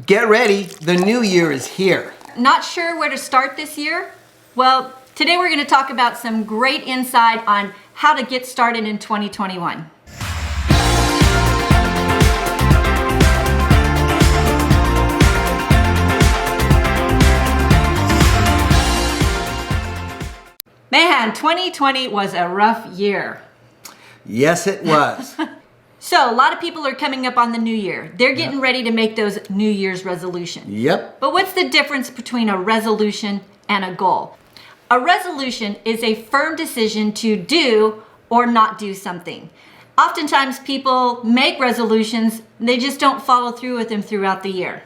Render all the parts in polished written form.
Get ready, the new year is here. Not sure where to start this year? Well, today we're going to talk about some great insight on how to get started in 2021. Man, 2020 was a rough year. Yes, it was. So a lot of people are coming up on the new year. They're getting ready to make those New Year's resolutions. Yep. But what's the difference between a resolution and a goal? A resolution is a firm decision to do or not do something. Oftentimes people make resolutions, they just don't follow through with them throughout the year.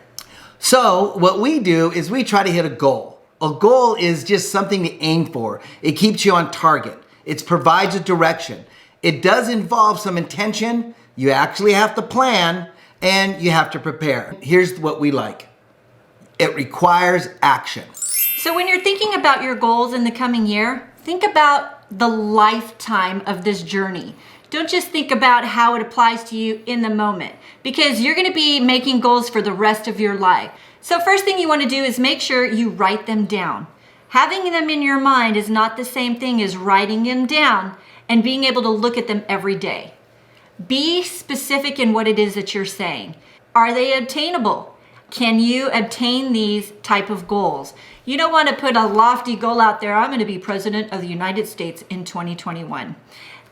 So what we do is we try to hit a goal. A goal is just something to aim for. It keeps you on target. It provides a direction. It does involve some intention. You actually have to plan and you have to prepare. Here's what we like. It requires action. So when you're thinking about your goals in the coming year, think about the lifetime of this journey. Don't just think about how it applies to you in the moment, because you're going to be making goals for the rest of your life. So first thing you want to do is make sure you write them down. Having them in your mind is not the same thing as writing them down and being able to look at them every day. Be specific in what it is that you're saying. Are they obtainable? Can you obtain these type of goals? You don't want to put a lofty goal out there. I'm going to be president of the United States in 2021.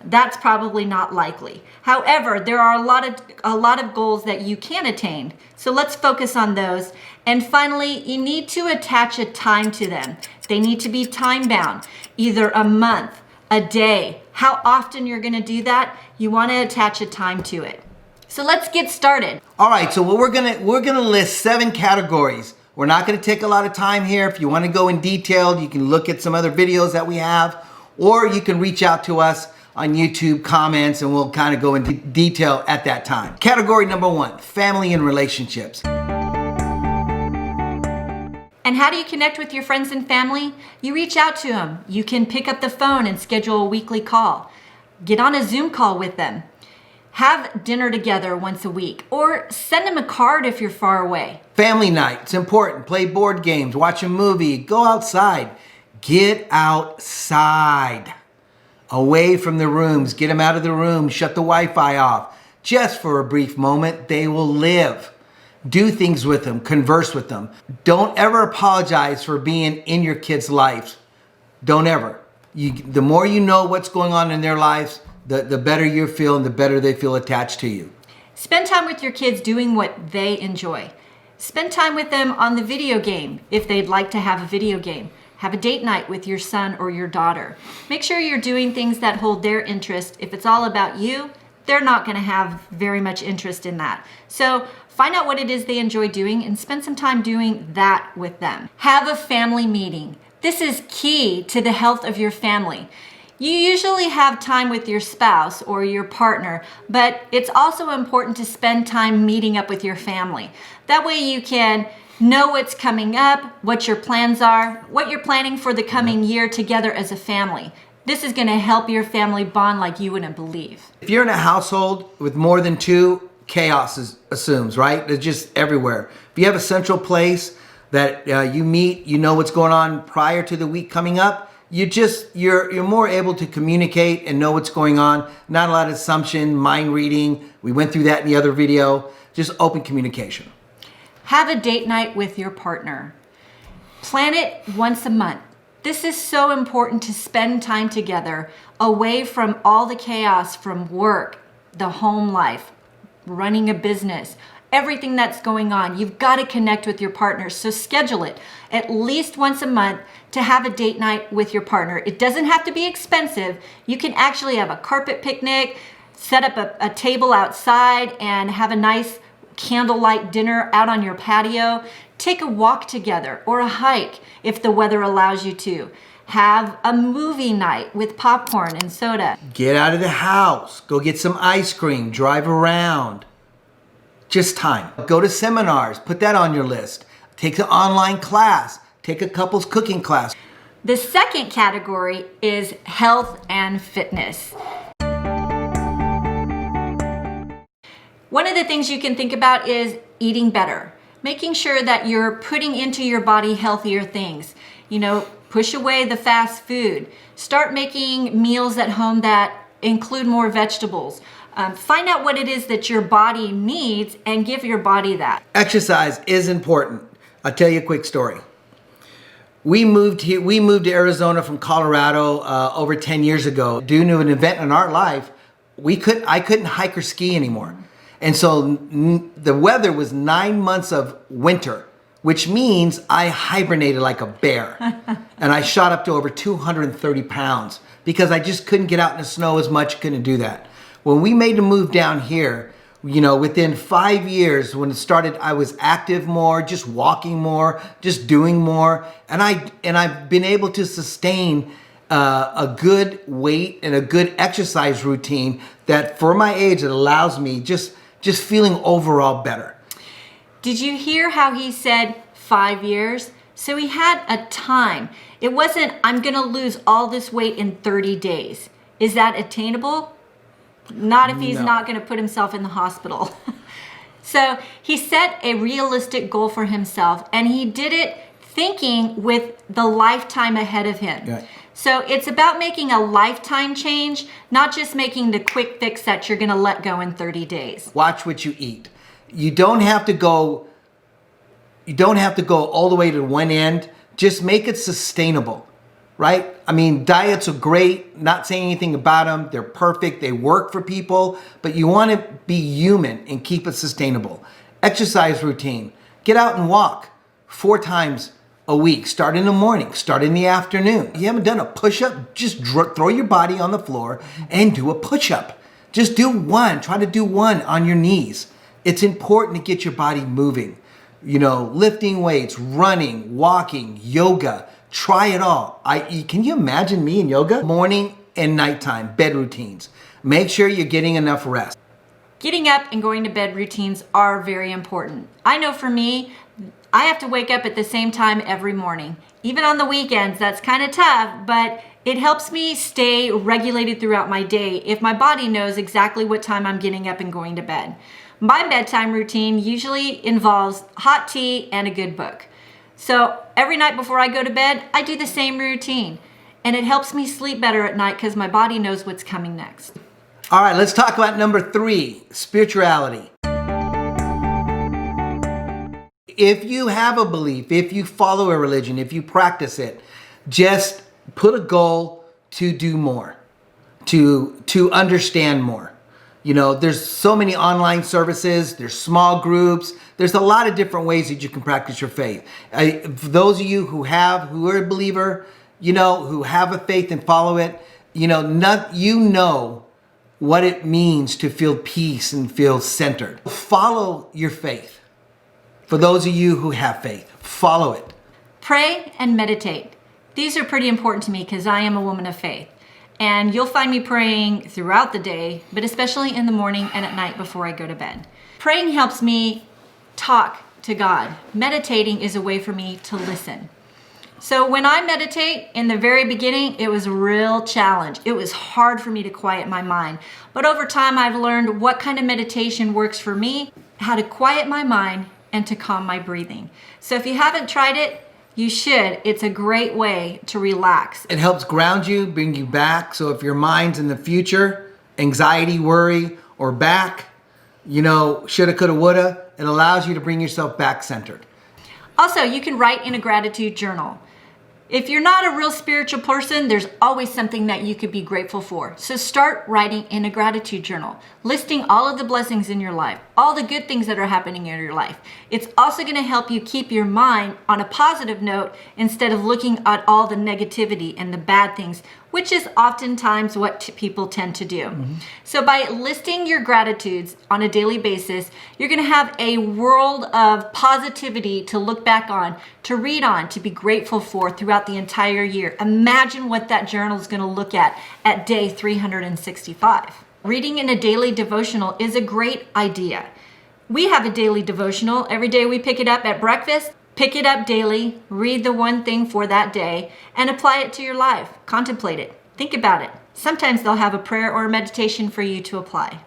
That's probably not likely. However, there are a lot of goals that you can attain. So let's focus on those. And finally, you need to attach a time to them. They need to be time bound, either a month, a day. How often you're going to do that? You want to attach a time to it. So let's get started. All right, so we're gonna list 7 categories. We're not gonna take a lot of time here. If you want to go in detail, you can look at some other videos that we have, or you can reach out to us on YouTube comments and we'll kind of go into detail at that time. Category number 1, family and relationships. And how do you connect with your friends and family? You reach out to them. You can pick up the phone and schedule a weekly call. Get on a Zoom call with them. Have dinner together once a week, or send them a card if you're far away. Family night, it's important. Play board games, watch a movie, go outside. Get outside. Away from the rooms, get them out of the room, shut the Wi-Fi off. Just for a brief moment, they will live. Do things with them, converse with them. Don't ever apologize for being in your kids' lives. Don't ever. The more you know what's going on in their lives, the better you feel and the better they feel attached to you. Spend time with your kids doing what they enjoy. Spend time with them on the video game if they'd like to have a video game. Have a date night with your son or your daughter. Make sure you're doing things that hold their interest. If it's all about you, they're not going to have very much interest in that. So find out what it is they enjoy doing and spend some time doing that with them. Have a family meeting. This is key to the health of your family. You usually have time with your spouse or your partner, but it's also important to spend time meeting up with your family. That way you can know what's coming up, what your plans are, what you're planning for the coming year together as a family. This is going to help your family bond like you wouldn't believe. If you're in a household with more than 2, chaos assumes, right? It's just everywhere. If you have a central place that you meet, you know what's going on prior to the week coming up, you're more able to communicate and know what's going on. Not a lot of assumption, mind reading. We went through that in the other video. Just open communication. Have a date night with your partner. Plan it once a month. This is so important to spend time together away from all the chaos from work, the home life, running a business, everything that's going on. You've got to connect with your partner. So schedule it at least once a month to have a date night with your partner. It doesn't have to be expensive. You can actually have a carpet picnic, set up a table outside and have a nice candlelight dinner out on your patio. Take a walk together or a hike if the weather allows you to. Have a movie night with popcorn and soda. Get out of the house. Go get some ice cream. Drive around. Just time. Go to seminars. Put that on your list. Take an online class. Take a couples cooking class. The second category is health and fitness. One of the things you can think about is eating better. Making sure that you're putting into your body healthier things. Push away the fast food. Start making meals at home that include more vegetables. Find out what it is that your body needs and give your body that. Exercise is important. I'll tell you a quick story. We moved to Arizona from Colorado over 10 years ago. Due to an event in our life, I couldn't hike or ski anymore. And so the weather was 9 months of winter, which means I hibernated like a bear. And I shot up to over 230 pounds because I just couldn't get out in the snow as much, couldn't do that. When we made the move down here, within 5 years when it started, I was active more, just walking more, just doing more. And I've been able to sustain a good weight and a good exercise routine that for my age, it allows me just feeling overall better. Did you hear how he said 5 years? So he had a time. It wasn't, I'm going to lose all this weight in 30 days. Is that attainable? Not if he's not going to put himself in the hospital. So he set a realistic goal for himself, and he did it thinking with the lifetime ahead of him. Yeah. So it's about making a lifetime change, not just making the quick fix that you're going to let go in 30 days. Watch what you eat. You don't have to go all the way to one end. Just make it sustainable, right? I mean, diets are great. Not saying anything about them. They're perfect. They work for people, but you want to be human and keep it sustainable. Exercise routine. Get out and walk 4 times a week. Start in the morning, start in the afternoon. You haven't done a push-up? Just throw your body on the floor and do a push-up. Just do one. Try to do one on your knees. It's important to get your body moving. Lifting weights, running, walking, yoga. Try it all. Can you imagine me in yoga? Morning and nighttime, bed routines. Make sure you're getting enough rest. Getting up and going to bed routines are very important. I know for me, I have to wake up at the same time every morning. Even on the weekends, that's kind of tough, but it helps me stay regulated throughout my day if my body knows exactly what time I'm getting up and going to bed. My bedtime routine usually involves hot tea and a good book. So every night before I go to bed, I do the same routine. And it helps me sleep better at night because my body knows what's coming next. All right, let's talk about number 3, spirituality. If you have a belief, if you follow a religion, if you practice it, just put a goal to do more, to understand more. There's so many online services, there's small groups, there's a lot of different ways that you can practice your faith. For those of you who are a believer, who have a faith and follow it, you know what it means to feel peace and feel centered. Follow your faith. For those of you who have faith, follow it. Pray and meditate. These are pretty important to me because I am a woman of faith. And you'll find me praying throughout the day, but especially in the morning and at night before I go to bed. Praying helps me talk to God. Meditating is a way for me to listen. So when I meditate, in the very beginning, it was a real challenge. It was hard for me to quiet my mind. But over time, I've learned what kind of meditation works for me, how to quiet my mind, and to calm my breathing. So if you haven't tried it, you should. It's a great way to relax. It helps ground you, bring you back. So if your mind's in the future, anxiety, worry, or back, shoulda, coulda, woulda, it allows you to bring yourself back centered. Also, you can write in a gratitude journal. If you're not a real spiritual person, there's always something that you could be grateful for. So start writing in a gratitude journal, listing all of the blessings in your life, all the good things that are happening in your life. It's also going to help you keep your mind on a positive note instead of looking at all the negativity and the bad things, which is oftentimes what people tend to do. Mm-hmm. So by listing your gratitudes on a daily basis, you're going to have a world of positivity to look back on, to read on, to be grateful for throughout the entire year. Imagine what that journal is going to look at day 365. Reading in a daily devotional is a great idea. We have a daily devotional. Every day we pick it up at breakfast. Pick it up daily, read the one thing for that day, and apply it to your life. Contemplate it. Think about it. Sometimes they'll have a prayer or a meditation for you to apply.